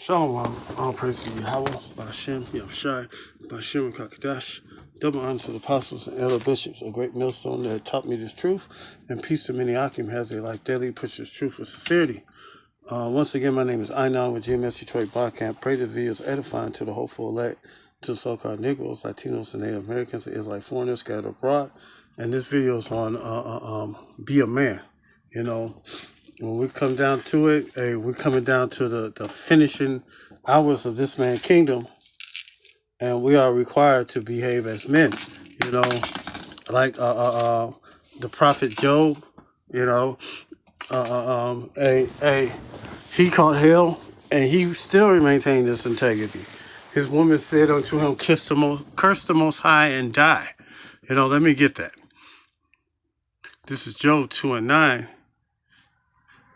Shalom, all praise to Yahweh, Ba'ashem, Yahushai, Ba'ashem, and Kakadash. Double honor to the apostles and elder bishops, a great millstone that taught me this truth, and peace to many Akim has their life daily, pushes truth with sincerity. Once again, my name is Einon with GMS Detroit Bar Camp. Pray this video is edifying to the hopeful elect, to the so-called Negroes, Latinos, and Native Americans, and Israelite foreigners scattered abroad. And this video is on be a man, you know. When we come down to it, we're coming down to the finishing hours of this man's kingdom, and we are required to behave as men, you know, like the prophet Job, you know, he caught hell, and he still maintained his integrity. His woman said unto him, curse the most high and die. You know, let me get that. This is Job 2:9.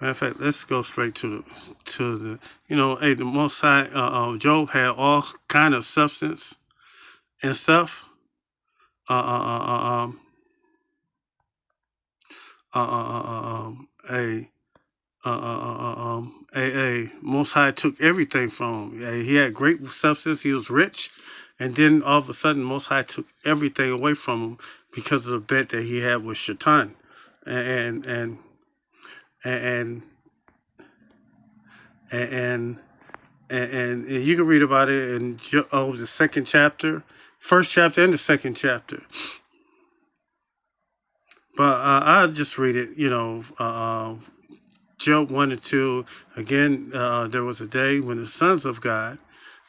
Matter of fact, let's go straight to the the Most High. Job had all kind of substance and stuff. Uh, uh, uh, uh, uh, a Most High took everything from him. He had great substance. He was rich, and then all of a sudden, Most High took everything away from him because of the bet that he had with Shaitan, and and and and you can read about it in the second chapter, first chapter, and the second chapter. But I'll just read it. Job 1 and 2. Again, there was a day when the sons of God,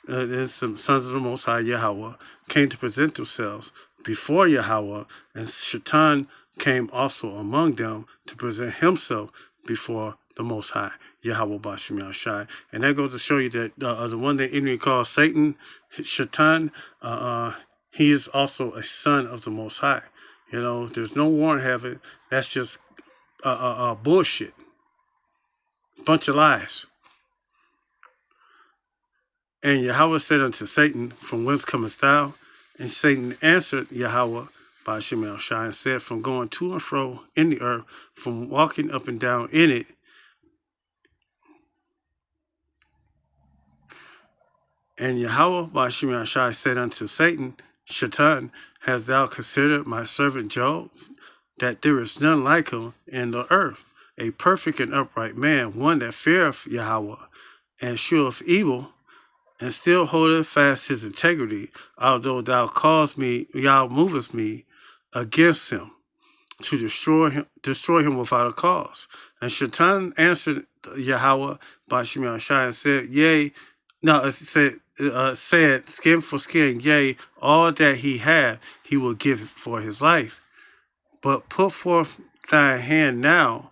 and some sons of the Most High Yahweh, came to present themselves before Yahweh, and Shaitan came also among them to present himself before the Most High Yahweh Ba'ashem Yahushai. And that goes to show you that the one that enemy calls Satan, Shaitan, he is also a son of the Most High. You know, there's no war in heaven. That's just bullshit. Bunch of lies. And Yahweh said unto Satan, from whence comest thou? And Satan answered Yahweh Ba'ashem Yahushai and said, from going to and fro in the earth, from walking up and down in it. And Yahweh Ba'ashem Yahushai said unto Satan, Shaitan, hast thou considered my servant Job, that there is none like him in the earth, a perfect and upright man, one that feareth Yahweh, and sheweth evil, and still holdeth fast his integrity, although thou movest me against him, to destroy him without a cause. And Shaitan answered Yahweh Ba'ashem Yahushai and said, said skin for skin, yea, all that he had he will give for his life. But put forth thy hand now,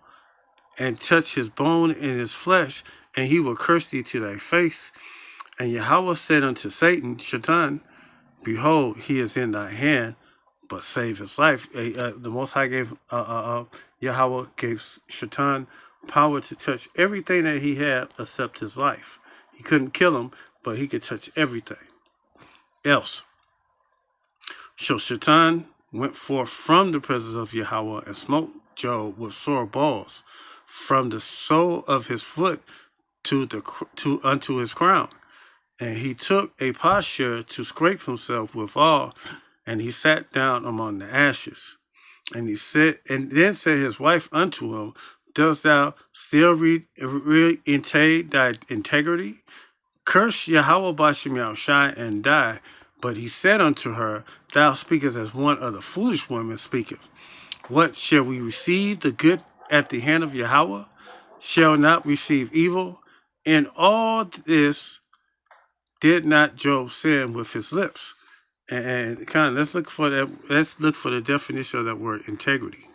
and touch his bone and his flesh, and he will curse thee to thy face. And Yahweh said unto Satan, Shaitan, behold, he is in thy hand, but save his life. The Most High gave, Yahweh gave Shaitan power to touch everything that he had except his life. He couldn't kill him, but he could touch everything else. So Shaitan went forth from the presence of Yahweh and smote Job with sore balls from the sole of his foot unto his crown. And he took a posture to scrape himself withal, and he sat down among the ashes. And then said his wife unto him, dost thou still retain thy integrity? Curse Yahweh Ba'ashem Yahushai and die. But he said unto her, thou speakest as one of the foolish women speaketh. What, shall we receive the good at the hand of Yahweh? Shall not receive evil? In all this did not Job sin with his lips? And kind of let's look for the definition of that word integrity.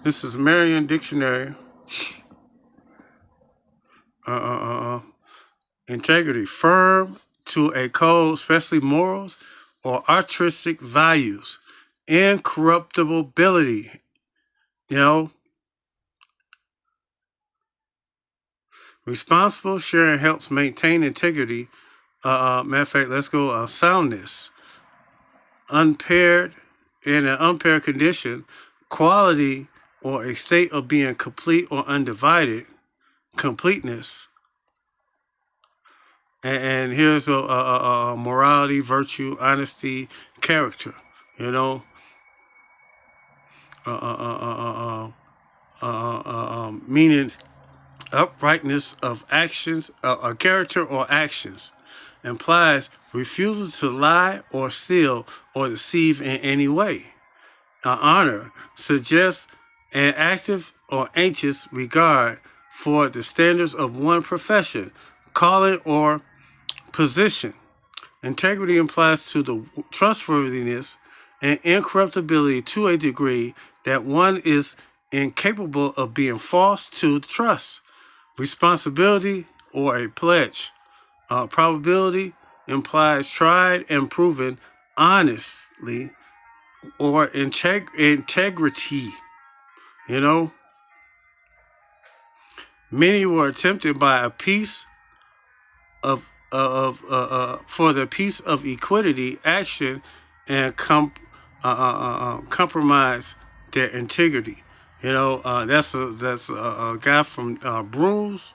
This is Merriam Dictionary. Integrity, firm to a code, especially morals or artistic values. Incorruptibility, responsible sharing helps maintain integrity. Matter of fact, let's go soundness. unpaired, in an unpaired condition, quality or a state of being complete or undivided, completeness. And here's a morality, virtue, honesty, character. You know, meaning uprightness of actions, character or actions, implies refusal to lie or steal or deceive in any way. Honor suggests an active or anxious regard for the standards of one profession, calling, or position. Integrity implies to the trustworthiness and incorruptibility to a degree that one is incapable of being false to trust. Responsibility or a pledge. Probability implies tried and proven honestly or integrity. You know, many were tempted by a piece for the piece of equity action and compromise their integrity. You know, that's a guy from Bruce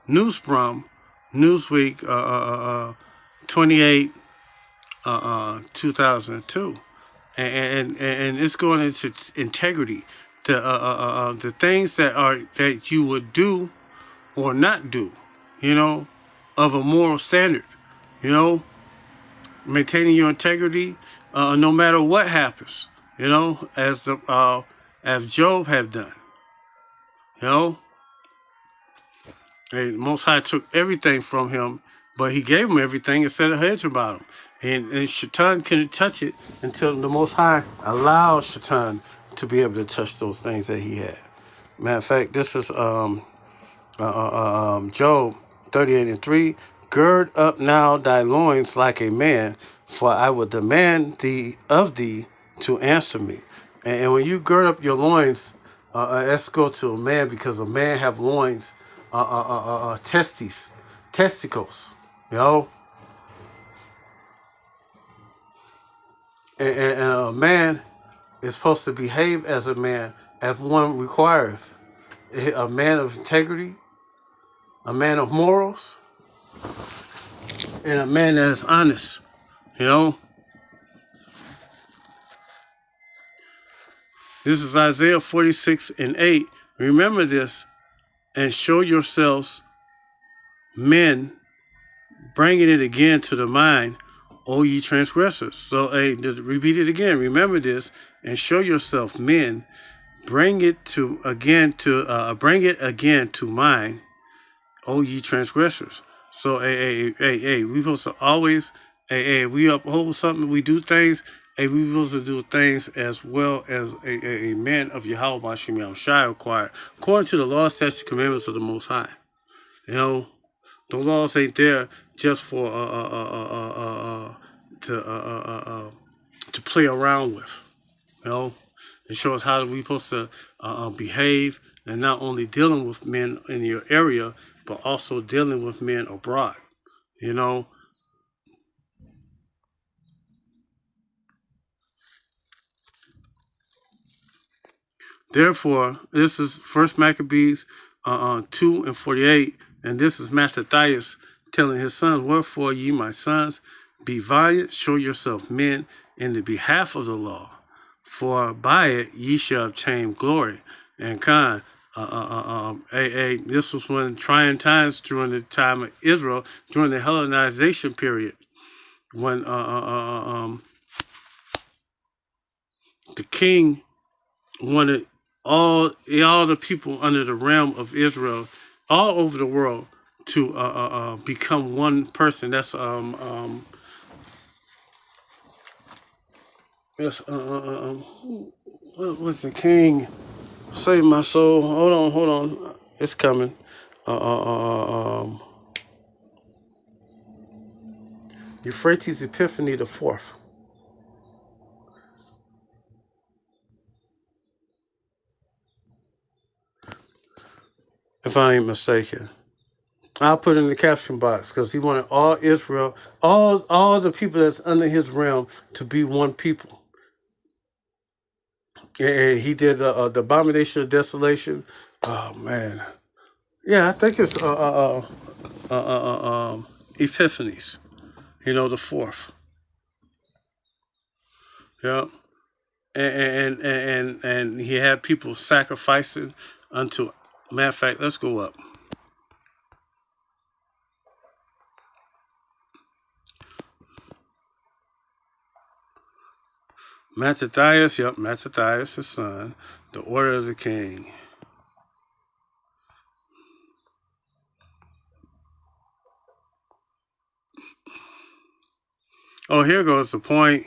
Newsbrum, Newsweek, 28, 2002, and it's going into integrity, the things that you would do or not do, you know, of a moral standard, you know, maintaining your integrity, no matter what happens, you know, as Job had done, you know. And Most High took everything from him, but he gave him everything and set a hedge about him. And Shaitan couldn't touch it until the Most High allowed Shaitan to be able to touch those things that he had. Matter of fact, this is Job 38:3. Gird up now thy loins like a man, for I will demand thee of thee to answer me. And when you gird up your loins, let's go to a man, because a man have loins, testicles, you know. And a man is supposed to behave as a man, as one requires. A man of integrity, a man of morals, and a man that is honest, you know. This is Isaiah 46:8. Remember this and show yourselves men, bringing it again to the mind, O ye transgressors. So, repeat it again. Remember this and show yourself men, bring it again to mind, O ye transgressors. So, we supposed to always, we uphold something, we do things, we supposed to do things as well as a man of Yahweh Bashim Yahushua required, according to the law, statutes, commandments of the Most High. You know, the laws ain't there just for to play around with. You know, it shows how we supposed to behave, and not only dealing with men in your area, but also dealing with men abroad. You know, therefore, this is First Maccabees 2:48, and this is Mattathias telling his sons, "Wherefore ye, my sons, be valiant, show yourself men in the behalf of the law, for by it ye shall obtain glory." And this was when trying times during the time of Israel, during the Hellenization period, when the king wanted all the people under the realm of Israel, all over the world, to become one person. That's what was the king? Save my soul. Hold on. It's coming. Euphrates Epiphany the Fourth, if I ain't mistaken. I'll put it in the caption box because he wanted all Israel, all the people that's under his realm to be one people. And he did the abomination of desolation. Oh man, yeah, I think it's Epiphanies. The fourth. Yeah, and he had people sacrificing unto. Matter of fact, let's go up. Mattathias, yep, Mattathias, his son, the order of the king. Oh, here goes the point.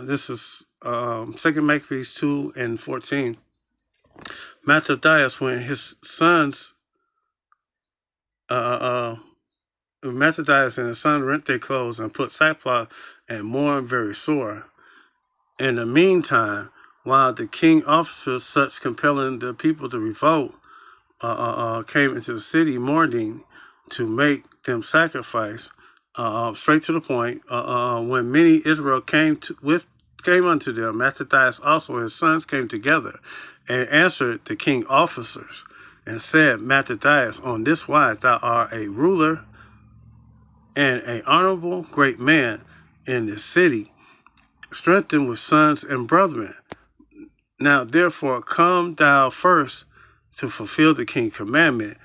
This is 2 Maccabees 2:14. Mattathias, when his sons, Mattathias and his son rent their clothes and put sackcloth and mourn very sore. In the meantime, while the king officers, such compelling the people to revolt, came into the city mourning to make them sacrifice. Straight to the point. When many Israel came unto them, Mattathias also and his sons came together, and answered the king officers, and said, Mattathias, on this wise thou art a ruler and an honorable great man in this city, strengthened with sons and brethren. Now therefore come thou first to fulfill the king's commandment,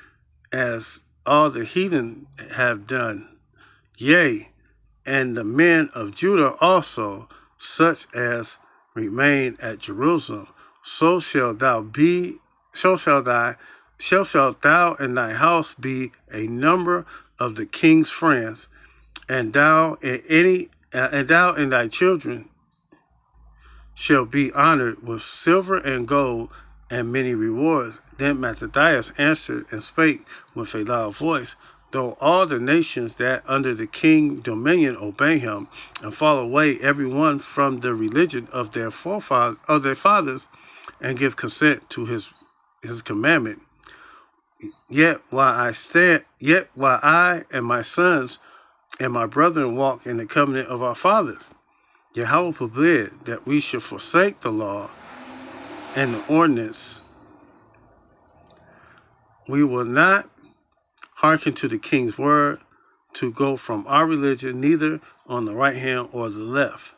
as all the heathen have done. Yea, and the men of Judah also, such as remain at Jerusalem, so shalt thou and thy house be a number of the king's friends, and thou and thy children shall be honored with silver and gold and many rewards. Then Mattathias answered and spake with a loud voice, though all the nations that under the king dominion obey him and fall away every one from the religion of their fathers, and give consent to his commandment. Yet while I and my sons and my brethren walk in the covenant of our fathers, Yahweh forbid that we should forsake the law and the ordinance. We will not hearken to the king's word to go from our religion, neither on the right hand or the left.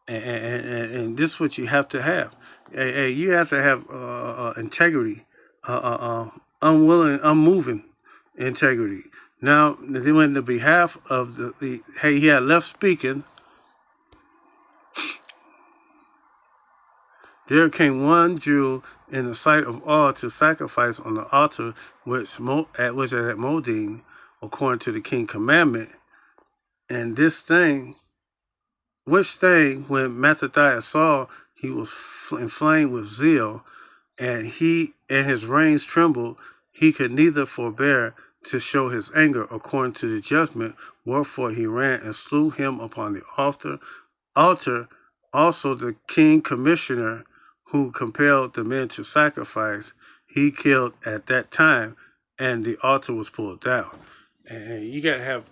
And this is what you have to have. You have to have integrity, unmoving integrity. Now, when the behalf of he had left speaking, there came one Jew in the sight of all to sacrifice on the altar which is at Modin, according to the king's commandment. And which thing, when Mattathias saw, he was inflamed with zeal, and his reins trembled. He could neither forbear to show his anger according to the judgment, wherefore he ran and slew him upon the altar. Also the king commissioner, who compelled the men to sacrifice, he killed at that time, and the altar was pulled down. And you gotta have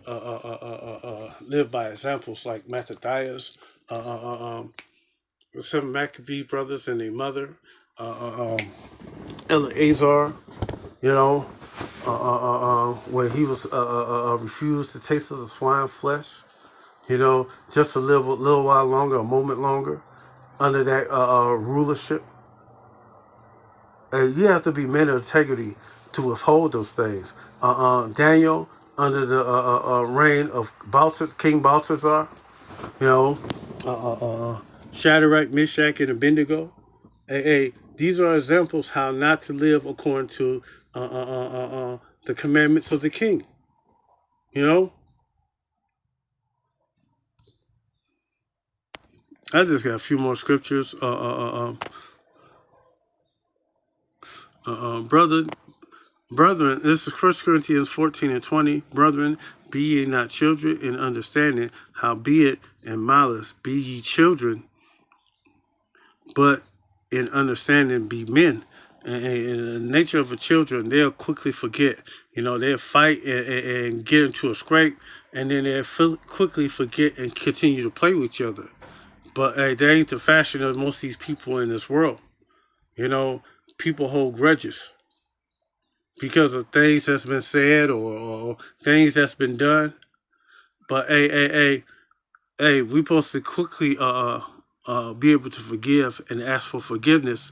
live by examples like Mattathias, the 7 Maccabee brothers and their mother, Eleazar, where he was refused to taste of the swine flesh, just to live a little while longer, a moment longer, under that rulership. You have to be men of integrity to withhold those things. Daniel, under the reign of King Balthazar, Shadrach, Meshach, and Abednego. These are examples how not to live according to the commandments of the king. I just got a few more scriptures. Brethren, this is 1 Corinthians 14:20. Brethren, be ye not children in understanding, howbeit in malice be ye children, but in understanding be men. And the nature of the children, they'll quickly forget. They'll fight and get into a scrape, and then they'll quickly forget and continue to play with each other. But that ain't the fashion of most of these people in this world. People hold grudges because of things that's been said or things that's been done. But we supposed to quickly be able to forgive and ask for forgiveness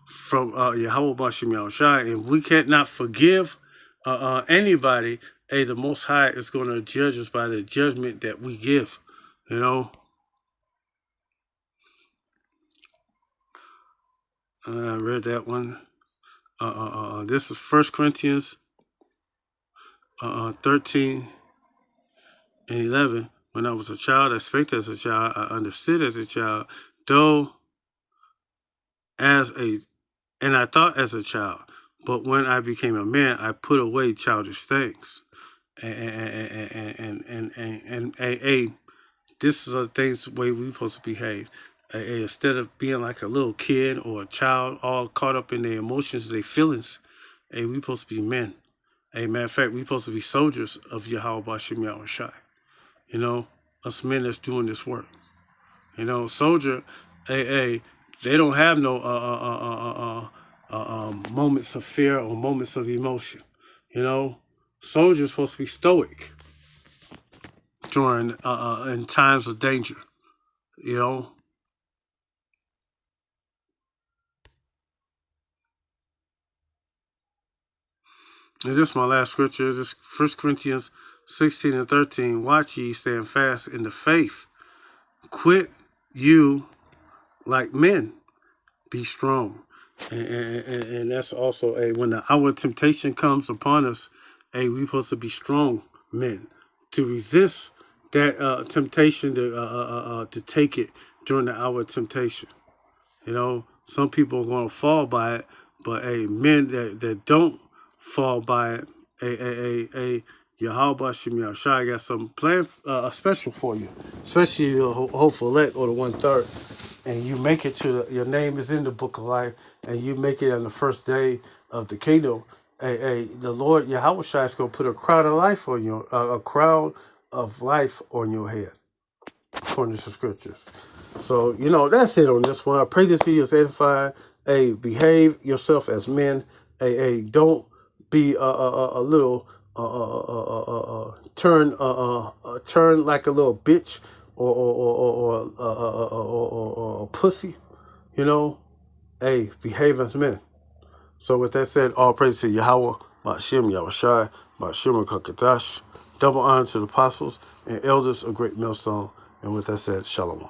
from Yahweh Bashim Yahushai. And we can't not forgive anybody. The Most High is going to judge us by the judgment that we give. I read that one. This is 1 Corinthians 13 and 11. When I was a child, I spake as a child, I understood as a child, and I thought as a child. But when I became a man, I put away childish things. And this is the things the way we supposed to behave. Instead of being like a little kid or a child, all caught up in their emotions, their feelings, we supposed to be men. Matter of fact, we supposed to be soldiers of Yahweh Bashim Yahushai. Us men that's doing this work. Soldier, they don't have no moments of fear or moments of emotion. Soldiers supposed to be stoic during in times of danger. And this is my last scripture. This is 1 Corinthians 16 and 13. Watch ye, stand fast in the faith. Quit you like men. Be strong. And that's also when our temptation comes upon us, we supposed to be strong men to resist that temptation to take it during the hour of temptation. Some people are going to fall by it, but men that don't fall by it, Yahweh Bashim Yahushai got some plan special for you, especially your Hophelet or the 1/3, and you make it to your name is in the book of life, and you make it on the first day of the kingdom. The Lord Yahweh Shai is going to put a crown of life on you, a crown of life on your head, according to the scriptures. So that's it on this one. I pray this video is edifying. Behave yourself as men. Don't be a little turn like a little bitch or a pussy. Behave as men. So with that said, all praise to Yahweh, Ba'ashem Yahushai, Ba'ashem Kakadash. Double honor to the apostles and elders of Great Millstone. And with that said, Shalom.